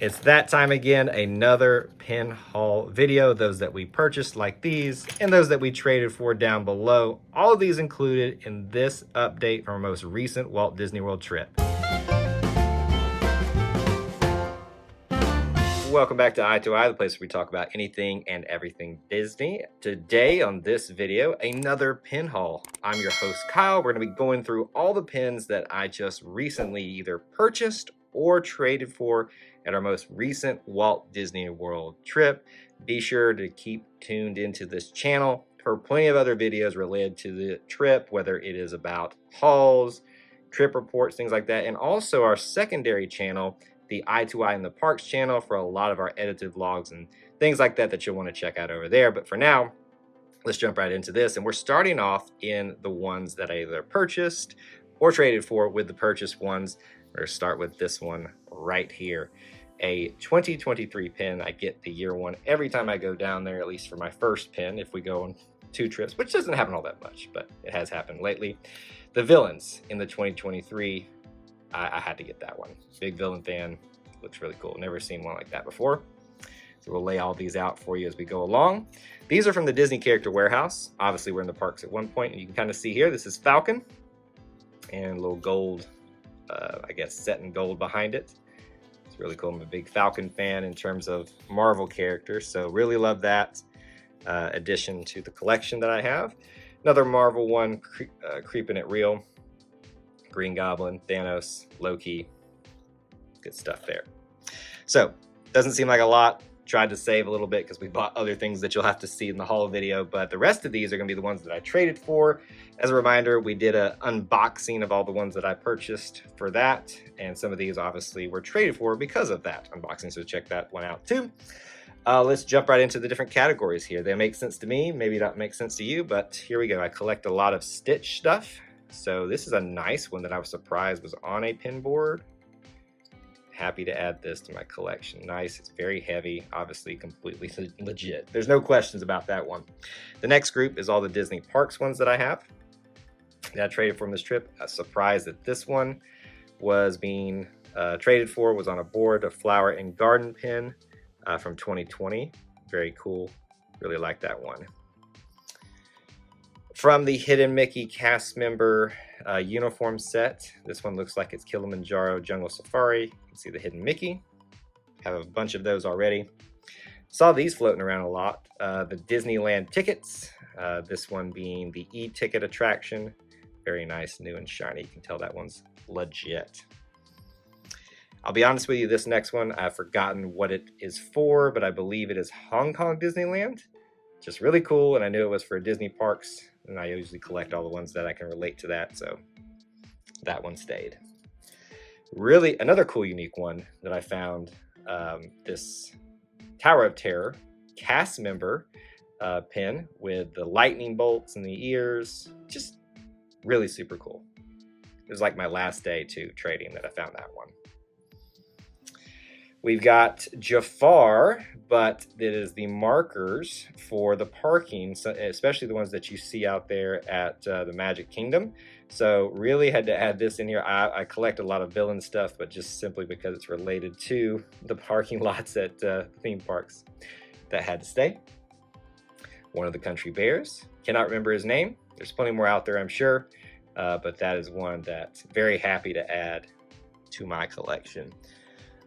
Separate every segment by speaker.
Speaker 1: It's that time again, another pin haul video, those that we purchased like these and those that we traded for down below. All of these included in this update from our most recent Walt Disney World trip. Welcome back to Eye to Eye, the place where we talk about anything and everything Disney. Today on this video, another pin haul. I'm your host Kyle. We're going to be going through all the pins that I just recently either purchased or traded for at our most recent Walt Disney World trip. Be sure to keep tuned into this channel for plenty of other videos related to the trip, whether it is about hauls, trip reports, things like that, and also our secondary channel, the Eye to Eye in the Parks channel, for a lot of our edited vlogs and things like that that you'll want to check out over there. But for now, let's jump right into this. And we're starting off in the ones that I either purchased or traded for with the purchased ones. We're going to start with this one right here. A 2023 pin. I get the year one every time I go down there, at least for my first pin, if we go on 2 trips, which doesn't happen all that much, but it has happened lately. The villains in the 2023, I had to get that one. Big villain fan. Looks really cool. Never seen one like that before. So we'll lay all these out for you as we go along. These are from the Disney Character Warehouse. Obviously, we're in the parks at one point, and you can kind of see here, this is Falcon. And a little gold, I guess, set in gold behind it. It's really cool. I'm a big Falcon fan in terms of Marvel characters, so really love that addition to the collection that I have. Another Marvel one, Creeping It Real. Green Goblin, Thanos, Loki. Good stuff there. So, doesn't seem like a lot. Tried to save a little bit because we bought other things that you'll have to see in the haul video, but the rest of these are going to be the ones that I traded for. As a reminder, we did an unboxing of all the ones that I purchased for that, and some of these obviously were traded for because of that unboxing, so check that one out too. Let's jump right into the different categories here. They make sense to me, maybe not make sense to you, but here we go. I collect a lot of Stitch stuff. So this is a nice one that I was surprised was on a pin board. Happy to add this to my collection. Nice, it's very heavy, obviously completely legit. There's no questions about that one. The next group is all the Disney Parks ones that I have that I traded from this trip. A surprise that this one was being traded for, was on a board, a flower and garden pin from 2020. Very cool, really like that one. From the Hidden Mickey cast member uniform set, this one looks like it's Kilimanjaro Jungle Safari. You can see the Hidden Mickey. Have a bunch of those already. Saw these floating around a lot. The Disneyland tickets, this one being the e-ticket attraction. Very nice, new and shiny. You can tell that one's legit. I'll be honest with you, this next one, I've forgotten what it is for, but I believe it is Hong Kong Disneyland. Just really cool, and I knew it was for Disney parks, and I usually collect all the ones that I can relate to that, so that one stayed. Really, another cool, unique one that I found, this Tower of Terror cast member pin with the lightning bolts and the ears. Just really super cool. It was like my last day too trading that I found that one. We've got Jafar, but it is the markers for the parking, so especially the ones that you see out there at the Magic Kingdom. So really had to add this in here. I collect a lot of villain stuff, but just simply because it's related to the parking lots at theme parks, that had to stay. One of the Country Bears. Cannot remember his name. There's plenty more out there, I'm sure, but that is one that's very happy to add to my collection.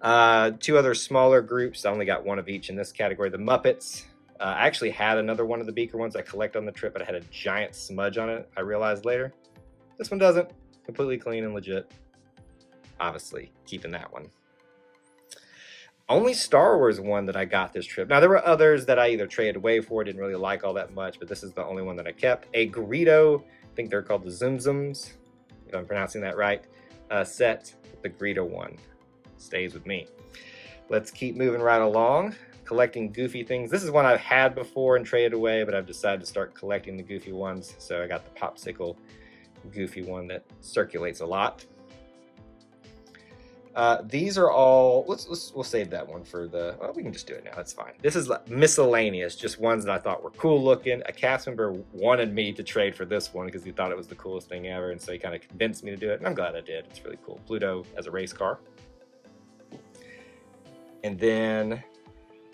Speaker 1: 2 other smaller groups. I only got one of each in this category. The Muppets. I actually had another one of the Beaker ones I collect on the trip, but it had a giant smudge on it, I realized later. This one doesn't. Completely clean and legit. Obviously, keeping that one. Only Star Wars one that I got this trip. Now, there were others that I either traded away for, didn't really like all that much, but this is the only one that I kept. A Greedo, I think they're called the Zoom Zooms, if I'm pronouncing that right, set. The Greedo one stays with me. Let's keep moving right along. Collecting goofy things. This is one I've had before and traded away, but I've decided to start collecting the goofy ones. So I got the Popsicle goofy one that circulates a lot. These are all, we'll save that one for the, well, we can just do it now, that's fine. This is miscellaneous, just ones that I thought were cool looking. A cast member wanted me to trade for this one because he thought it was the coolest thing ever, and so he kind of convinced me to do it, and I'm glad I did. It's really cool. Pluto as a race car. And then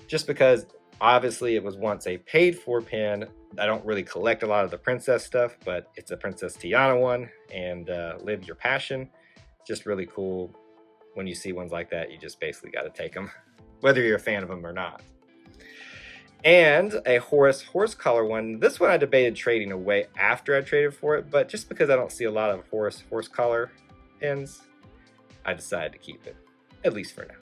Speaker 1: just because obviously it was once a paid for pin, I don't really collect a lot of the princess stuff, but it's a Princess Tiana one, and Live Your Passion. Just really cool. When you see ones like that, you just basically got to take them, whether you're a fan of them or not. And a horse collar one. This one I debated trading away after I traded for it, but just because I don't see a lot of horse collar pins, I decided to keep it, at least for now.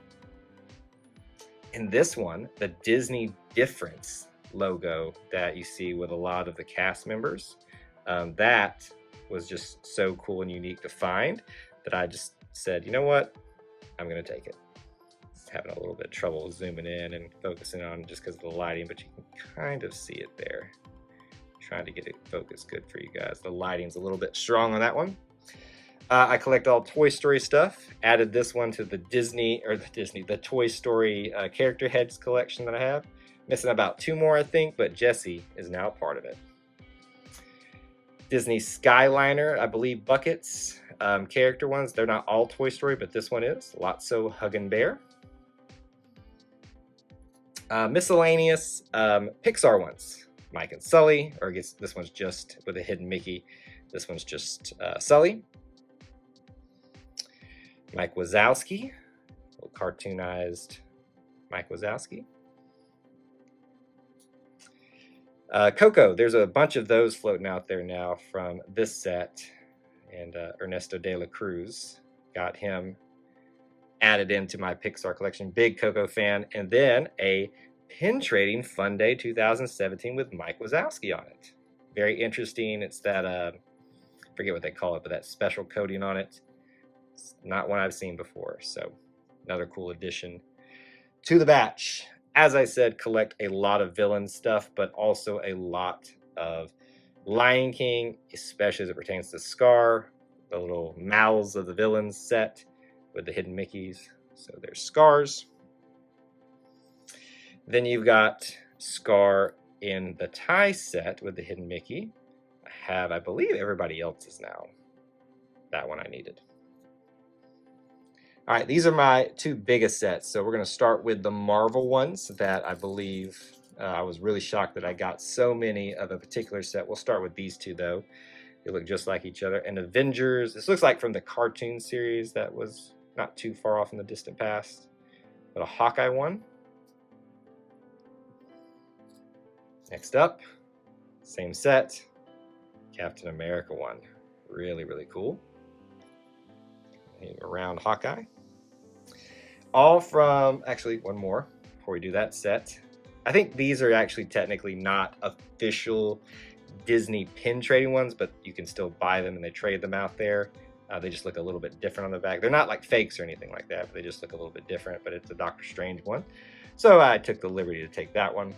Speaker 1: In this one, the Disney Difference logo that you see with a lot of the cast members, that was just so cool and unique to find that I just said, you know what, I'm gonna take it. Just having a little bit of trouble zooming in and focusing on just because of the lighting, but you can kind of see it there. Trying to get it focused good for you guys. The lighting's a little bit strong on that one. I collect all Toy Story stuff. Added this one to the the Toy Story character heads collection that I have. Missing about 2 more, I think, but Jessie is now part of it. Disney Skyliner, I believe, buckets, character ones. They're not all Toy Story, but this one is. Lotso, Hug and Bear. Miscellaneous Pixar ones. Mike and Sully, or I guess this one's just with a hidden Mickey. This one's just Sully. Mike Wazowski, a little cartoonized Mike Wazowski. Coco, there's a bunch of those floating out there now from this set, and Ernesto de la Cruz, got him added into my Pixar collection. Big Coco fan. And then a pin trading Fun Day 2017 with Mike Wazowski on it. Very interesting. It's that, I forget what they call it, but that special coating on it. It's not one I've seen before, so another cool addition to the batch. As I said, collect a lot of villain stuff, but also a lot of Lion King, especially as it pertains to Scar, the little mouths of the villains set with the hidden Mickeys. So there's Scars. Then you've got Scar in the tie set with the hidden Mickey. I believe everybody else's now. That one I needed. All right, these are my 2 biggest sets. So we're going to start with the Marvel ones that I believe I was really shocked that I got so many of a particular set. We'll start with these 2, though. They look just like each other. And Avengers, this looks like from the cartoon series that was not too far off in the distant past. But a Hawkeye one. Next up, same set, Captain America one. Really, really cool. Around Hawkeye. All from, actually, one more before we do that set. I think these are actually technically not official Disney pin trading ones, but you can still buy them and they trade them out there. They just look a little bit different on the back. They're not like fakes or anything like that, but they just look a little bit different, but it's a Doctor Strange one. So I took the liberty to take that one.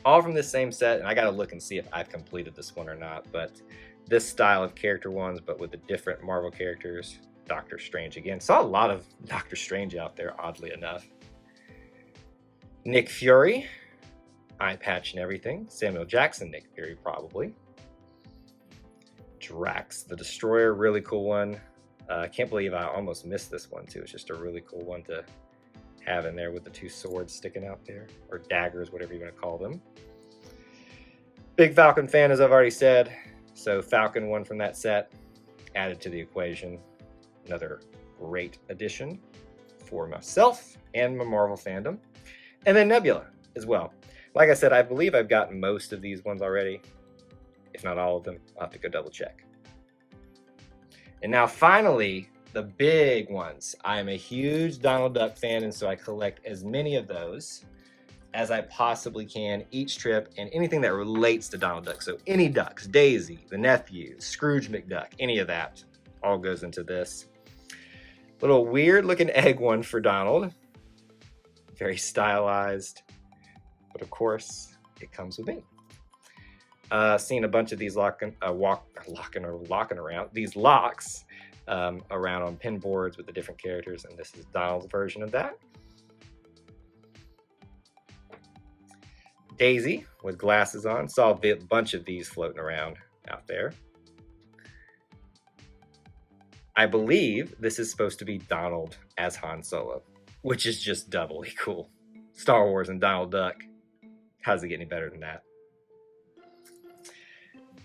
Speaker 1: All from this same set, and I gotta look and see if I've completed this one or not, but this style of character ones, but with the different Marvel characters. Doctor Strange again. Saw a lot of Doctor Strange out there, oddly enough. Nick Fury, eye patch and everything. Samuel Jackson, Nick Fury, probably. Drax the Destroyer, really cool one. I can't believe I almost missed this one too. It's just a really cool one to have in there with the 2 swords sticking out there, or daggers, whatever you want to call them. Big Falcon fan, as I've already said. So Falcon one from that set added to the equation. Another great addition for myself and my Marvel fandom. And then Nebula as well. Like I said, I believe I've gotten most of these ones already. If not all of them, I'll have to go double check. And now finally, the big ones. I am a huge Donald Duck fan, and so I collect as many of those as I possibly can each trip, and anything that relates to Donald Duck. So any ducks, Daisy, the nephew, Scrooge McDuck, any of that all goes into this. Little weird looking egg one for Donald. Very stylized. But of course, it comes with me. Seen a bunch of these locking around, these locks around on pin boards with the different characters, and this is Donald's version of that. Daisy with glasses on. Saw a bunch of these floating around out there. I believe this is supposed to be Donald as Han Solo. which is just doubly cool. Star Wars and Donald Duck. How does it get any better than that?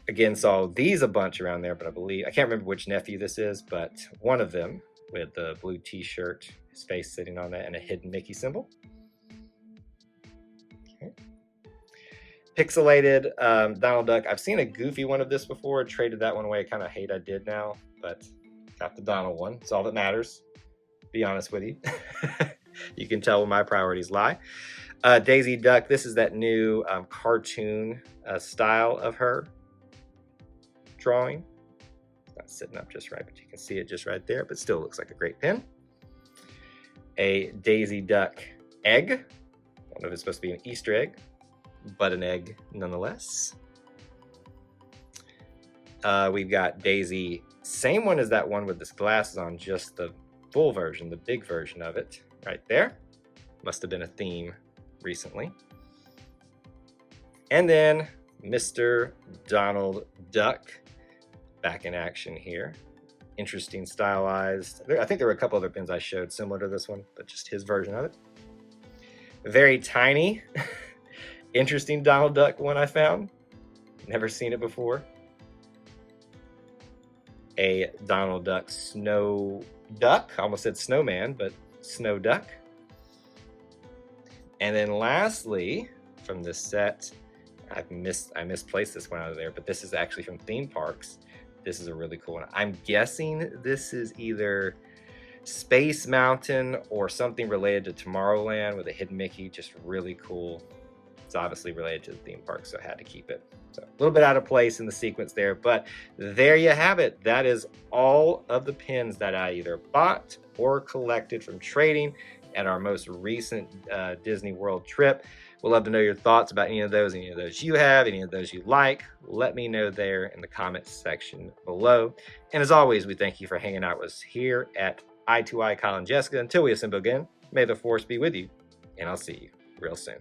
Speaker 1: Again, saw these a bunch around there, but I can't remember which nephew this is, but one of them with the blue t-shirt, his face sitting on that, and a hidden Mickey symbol. Okay. Pixelated Donald Duck. I've seen a goofy one of this before. Traded that one away. I kind of hate I did now, but got the Donald one. It's all that matters. Be honest with you. You can tell where my priorities lie. Daisy Duck. This is that new cartoon style of her drawing. It's not sitting up just right, but you can see it just right there, but still looks like a great pin. A Daisy Duck egg. I don't know if it's supposed to be an Easter egg, but an egg nonetheless. We've got Daisy, same one as that one with this glasses on, just the full version, the big version of it right there. Must have been a theme recently. And then Mr. Donald Duck back in action here. Interesting stylized. I think there were a couple other pins I showed similar to this one, but just his version of it. Very tiny. Interesting Donald Duck one I found. Never seen it before. A Donald Duck snow duck. I almost said snowman, but snow duck. And then lastly, from this set, I misplaced this one out of there, but this is actually from theme parks. This is a really cool one. I'm guessing this is either Space Mountain or something related to Tomorrowland with a hidden Mickey. Just really cool. It's obviously related to the theme park, so I had to keep it. So a little bit out of place in the sequence there, but there you have it. That is all of the pins that I either bought or collected from trading at our most recent Disney World trip. We'd love to know your thoughts about any of those you have, any of those you like. Let me know there in the comments section below. And as always, we thank you for hanging out with us here at I2I Kyle and Jessica. Until we assemble again, may the force be with you, and I'll see you real soon.